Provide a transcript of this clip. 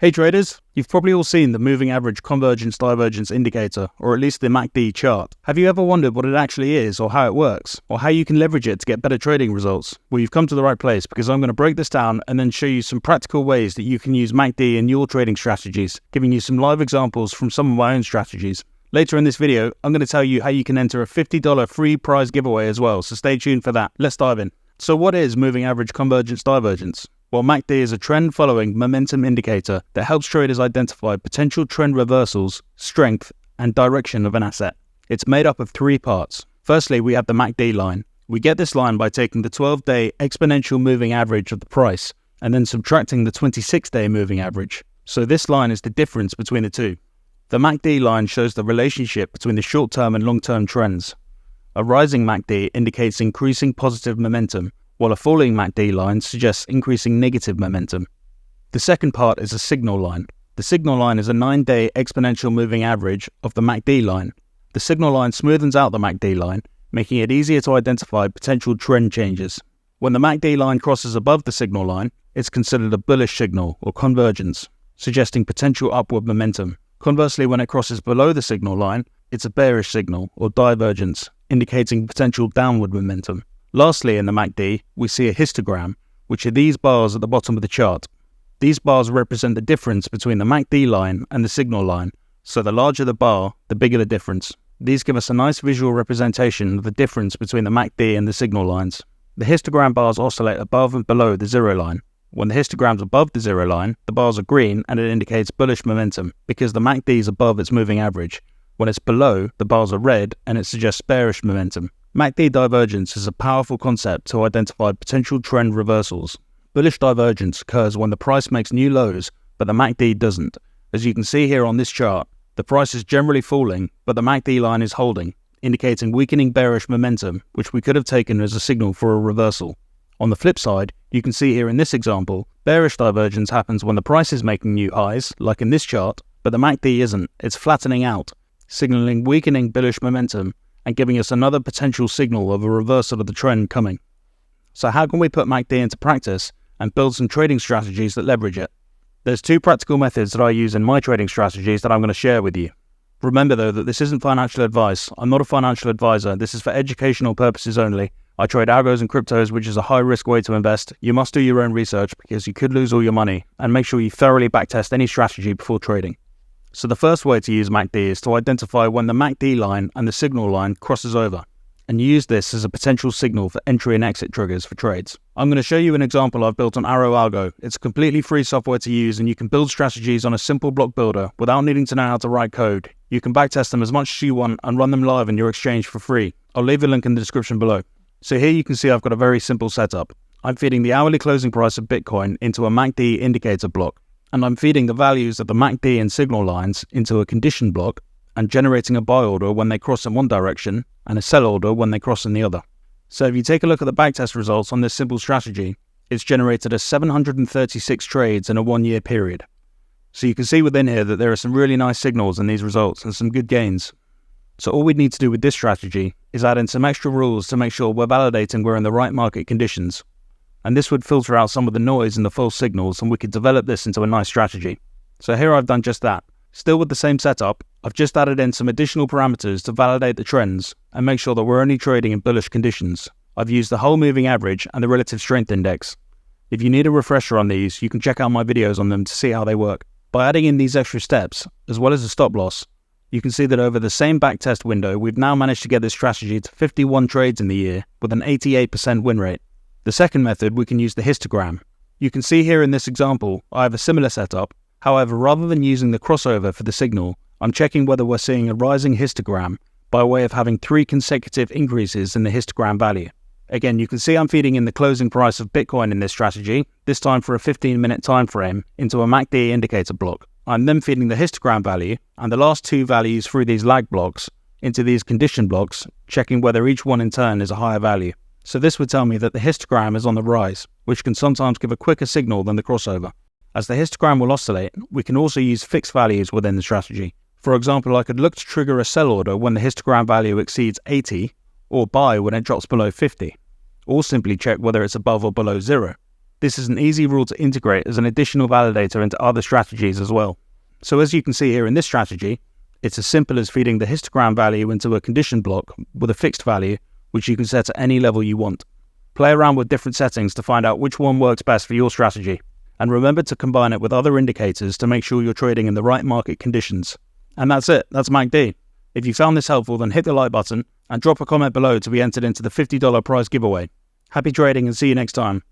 Hey traders, you've probably all seen the Moving Average Convergence Divergence indicator, or at least the MACD chart. Have you ever wondered what it actually is, or how it works, or how you can leverage it to get better trading results? Well, you've come to the right place, because I'm going to break this down and then show you some practical ways that you can use MACD in your trading strategies, giving you some live examples from some of my own strategies. Later in this video, I'm going to tell you how you can enter a $50 free prize giveaway as well, so stay tuned for that. Let's dive in. So what is Moving Average Convergence Divergence? Well, MACD is a trend-following momentum indicator that helps traders identify potential trend reversals, strength, and direction of an asset. It's made up of three parts. Firstly, we have the MACD line. We get this line by taking the 12-day exponential moving average of the price and then subtracting the 26-day moving average. So this line is the difference between the two. The MACD line shows the relationship between the short-term and long-term trends. A rising MACD indicates increasing positive momentum, while a falling MACD line suggests increasing negative momentum. The second part is a signal line. The signal line is a 9-day exponential moving average of the MACD line. The signal line smoothens out the MACD line, making it easier to identify potential trend changes. When the MACD line crosses above the signal line, it's considered a bullish signal or convergence, suggesting potential upward momentum. Conversely, when it crosses below the signal line, it's a bearish signal or divergence, indicating potential downward momentum. Lastly, in the MACD, we see a histogram, which are these bars at the bottom of the chart. These bars represent the difference between the MACD line and the signal line, so the larger the bar, the bigger the difference. These give us a nice visual representation of the difference between the MACD and the signal lines. The histogram bars oscillate above and below the zero line. When the histogram's above the zero line, the bars are green and it indicates bullish momentum, because the MACD is above its moving average. When it's below, the bars are red and it suggests bearish momentum. MACD divergence is a powerful concept to identify potential trend reversals. Bullish divergence occurs when the price makes new lows, but the MACD doesn't. As you can see here on this chart, the price is generally falling, but the MACD line is holding, indicating weakening bearish momentum, which we could have taken as a signal for a reversal. On the flip side, you can see here in this example, bearish divergence happens when the price is making new highs, like in this chart, but the MACD isn't, it's flattening out, signaling weakening bullish momentum and giving us another potential signal of a reversal of the trend coming. So how can we put MACD into practice and build some trading strategies that leverage it? There's two practical methods that I use in my trading strategies that I'm going to share with you. Remember though that this isn't financial advice. I'm not a financial advisor. This is for educational purposes only. I trade algos and cryptos, which is a high risk way to invest. You must do your own research because you could lose all your money, and make sure you thoroughly backtest any strategy before trading. So the first way to use MACD is to identify when the MACD line and the signal line crosses over, and use this as a potential signal for entry and exit triggers for trades. I'm going to show you an example I've built on Algo. It's completely free software to use, and you can build strategies on a simple block builder without needing to know how to write code. You can backtest them as much as you want and run them live in your exchange for free. I'll leave a link in the description below. So here you can see I've got a very simple setup. I'm feeding the hourly closing price of Bitcoin into a MACD indicator block, and I'm feeding the values of the MACD and signal lines into a condition block and generating a buy order when they cross in one direction and a sell order when they cross in the other. So if you take a look at the backtest results on this simple strategy, it's generated a 736 trades in a 1-year period. So you can see within here that there are some really nice signals in these results and some good gains. So all we need to do with this strategy is add in some extra rules to make sure we're validating we're in the right market conditions. And this would filter out some of the noise and the false signals, and we could develop this into a nice strategy. So here I've done just that. Still with the same setup, I've just added in some additional parameters to validate the trends and make sure that we're only trading in bullish conditions. I've used the whole moving average and the relative strength index. If you need a refresher on these, you can check out my videos on them to see how they work. By adding in these extra steps, as well as a stop loss, you can see that over the same backtest window, we've now managed to get this strategy to 51 trades in the year with an 88% win rate. The second method, we can use the histogram. You can see here in this example, I have a similar setup. However, rather than using the crossover for the signal, I'm checking whether we're seeing a rising histogram by way of having 3 consecutive increases in the histogram value. Again, you can see I'm feeding in the closing price of Bitcoin in this strategy, this time for a 15-minute time frame, into a MACD indicator block. I'm then feeding the histogram value and the last 2 values through these lag blocks into these condition blocks, checking whether each one in turn is a higher value. So this would tell me that the histogram is on the rise, which can sometimes give a quicker signal than the crossover. As the histogram will oscillate, we can also use fixed values within the strategy. For example, I could look to trigger a sell order when the histogram value exceeds 80, or buy when it drops below 50, or simply check whether it's above or below 0. This is an easy rule to integrate as an additional validator into other strategies as well. So as you can see here in this strategy, it's as simple as feeding the histogram value into a condition block with a fixed value, which you can set at any level you want. Play around with different settings to find out which one works best for your strategy. And remember to combine it with other indicators to make sure you're trading in the right market conditions. And that's it, that's MACD. If you found this helpful, then hit the like button and drop a comment below to be entered into the $50 prize giveaway. Happy trading and see you next time.